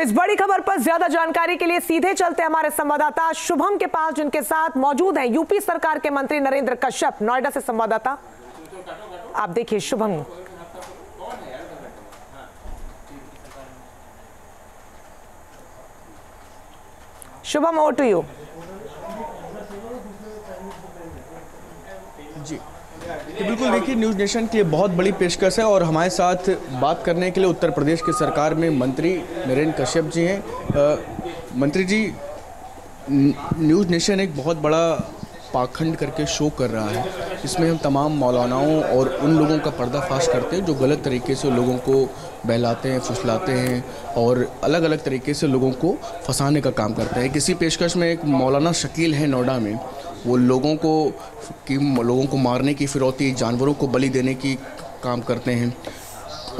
तो इस बड़ी खबर पर ज्यादा जानकारी के लिए सीधे चलते हमारे संवाददाता शुभम के पास, जिनके साथ मौजूद हैं यूपी सरकार के मंत्री नरेंद्र कश्यप। नोएडा से संवाददाता आप देखिए Shubham. Shubham, over to you. जी तो बिल्कुल देखिए, न्यूज़ नेशन की बहुत बड़ी पेशकश है और हमारे साथ बात करने के लिए उत्तर प्रदेश की सरकार में मंत्री नरेंद्र कश्यप जी हैं। मंत्री जी, न्यूज़ नेशन एक बहुत बड़ा पाखंड करके शो कर रहा है, इसमें हम तमाम मौलानाओं और उन लोगों का पर्दाफाश करते हैं जो गलत तरीके से लोगों को बहलाते हैं, फुसलाते हैं और अलग अलग तरीके से लोगों को फंसाने का काम करते हैं। किसी पेशकश में एक मौलाना शकील है नोएडा में, वो लोगों को मारने की फिरौती, जानवरों को बलि देने की काम करते हैं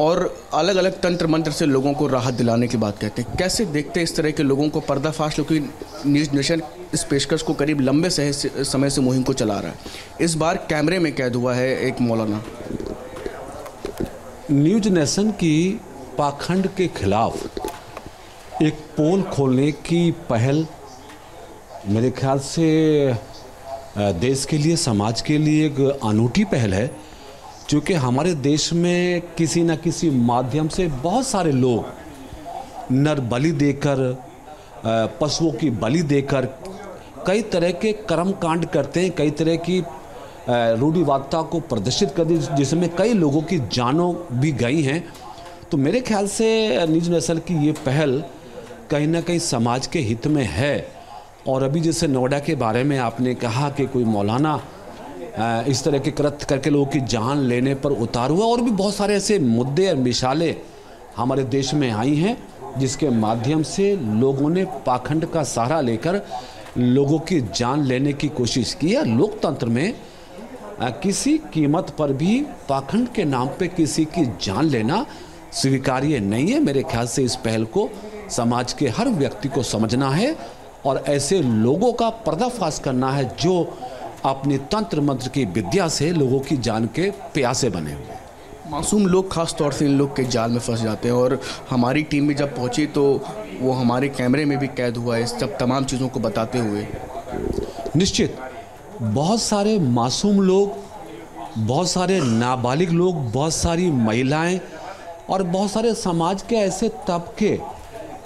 और अलग अलग तंत्र मंत्र से लोगों को राहत दिलाने की बात कहते हैं। कैसे देखते हैं इस तरह के लोगों को पर्दाफाश? क्योंकि न्यूज़ नेशन इस पेशकश को करीब लंबे समय से मुहिम को चला रहा है। इस बार कैमरे में कैद हुआ है एक मौलाना। न्यूज़ नेशन की पाखंड के खिलाफ एक पोल खोलने की पहल मेरे ख्याल से देश के लिए, समाज के लिए एक अनूठी पहल है, क्योंकि हमारे देश में किसी न किसी माध्यम से बहुत सारे लोग नर बलि देकर, पशुओं की बलि देकर कई तरह के कर्म कांड करते हैं, कई तरह की रूढ़िवादिता को प्रदर्शित कर दी, जिसमें कई लोगों की जानों भी गई हैं। तो मेरे ख्याल से न्यूज़ नेशन की ये पहल कहीं ना कहीं समाज के हित में है। और अभी जैसे नोएडा के बारे में आपने कहा कि कोई मौलाना इस तरह के कृत्य करके लोगों की जान लेने पर उतार हुआ, और भी बहुत सारे ऐसे मुद्दे और मिसालें हमारे देश में आई हैं जिसके माध्यम से लोगों ने पाखंड का सहारा लेकर लोगों की जान लेने की कोशिश की है। लोकतंत्र में किसी कीमत पर भी पाखंड के नाम पे किसी की जान लेना स्वीकार्य नहीं है। मेरे ख्याल से इस पहल को समाज के हर व्यक्ति को समझना है और ऐसे लोगों का पर्दाफाश करना है जो अपनी तंत्र मंत्र की विद्या से लोगों की जान के प्यासे बने हुए। मासूम लोग खास तौर से इन लोग के जाल में फंस जाते हैं और हमारी टीम भी जब पहुंची तो वो हमारे कैमरे में भी कैद हुआ है, सब तमाम चीज़ों को बताते हुए। निश्चित बहुत सारे मासूम लोग, बहुत सारे नाबालिग लोग, बहुत सारी महिलाएं और बहुत सारे समाज के ऐसे तबके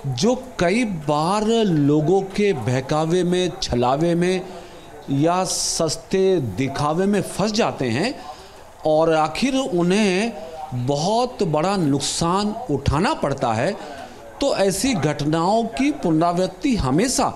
जो कई बार लोगों के बहकावे में, छलावे में या सस्ते दिखावे में फंस जाते हैं और आखिर उन्हें बहुत बड़ा नुकसान उठाना पड़ता है। तो ऐसी घटनाओं की पुनरावृत्ति हमेशा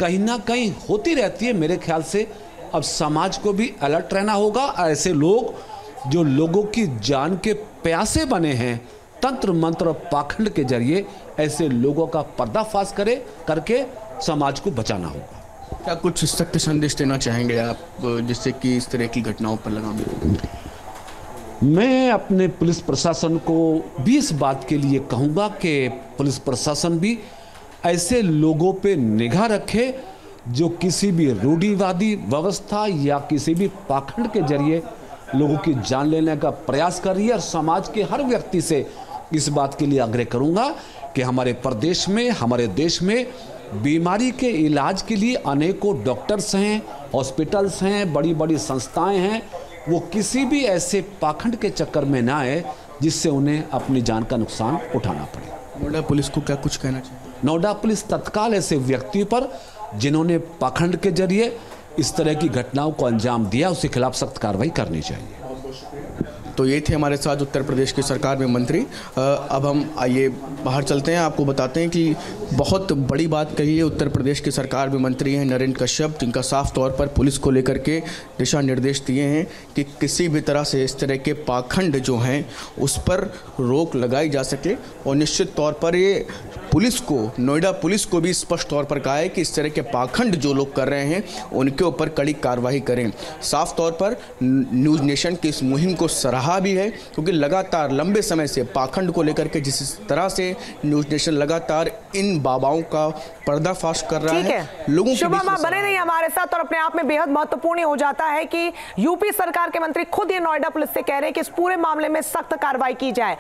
कहीं ना कहीं होती रहती है। मेरे ख्याल से अब समाज को भी अलर्ट रहना होगा। ऐसे लोग जो लोगों की जान के प्यासे बने हैं, तंत्र मंत्र और पाखंड के जरिए ऐसे लोगों का पर्दाफाश करके समाज को बचाना होगा। क्या कुछ सख्त संदेश देना चाहेंगे आप जिससे कि इस तरह की घटनाओं पर लगाम लगें? मैं अपने पुलिस प्रशासन को भी इस बात के लिए कहूँगा कि पुलिस प्रशासन भी ऐसे लोगों पे निगाह रखे जो किसी भी रूढ़िवादी व्यवस्था या किसी भी पाखंड के जरिए लोगों की जान लेने का प्रयास कर रही है। और समाज के हर व्यक्ति से इस बात के लिए आग्रह करूँगा कि हमारे प्रदेश में, हमारे देश में बीमारी के इलाज के लिए अनेकों डॉक्टर्स हैं, हॉस्पिटल्स हैं, बड़ी बड़ी संस्थाएं हैं। वो किसी भी ऐसे पाखंड के चक्कर में ना आए जिससे उन्हें अपनी जान का नुकसान उठाना पड़े। नोएडा पुलिस को क्या कुछ कहना चाहिए? नोएडा पुलिस तत्काल ऐसे व्यक्ति पर जिन्होंने पाखंड के जरिए इस तरह की घटनाओं को अंजाम दिया, उसके खिलाफ सख्त कार्रवाई करनी चाहिए। तो ये थे हमारे साथ उत्तर प्रदेश की सरकार में मंत्री। अब हम आइए बाहर चलते हैं, आपको बताते हैं कि बहुत बड़ी बात कही है उत्तर प्रदेश की सरकार में मंत्री हैं नरेंद्र कश्यप, जिनका साफ तौर पर पुलिस को लेकर के दिशा निर्देश दिए हैं कि किसी भी तरह से इस तरह के पाखंड जो हैं उस पर रोक लगाई जा सके। और निश्चित तौर पर ये पुलिस को, नोएडा पुलिस को भी स्पष्ट तौर पर कहा है कि इस तरह के पाखंड जो लोग कर रहे हैं उनके ऊपर कड़ी कार्रवाई करें। साफ तौर पर न्यूज़ नेशन की इस मुहिम को सराहा भी है, क्योंकि लगातार लंबे समय से पाखंड को लेकर के जिस तरह से न्यूज़ नेशन लगातार इन बाबाओं का पर्दाफाश कर रहा है लोगों के बीच में। आप बने रहिए हमारे साथ। और अपने आप में बेहद महत्वपूर्ण हो जाता है कि यूपी सरकार के मंत्री खुद ये नोएडा पुलिस से कह रहे हैं कि इस पूरे मामले में सख्त कार्रवाई की जाए।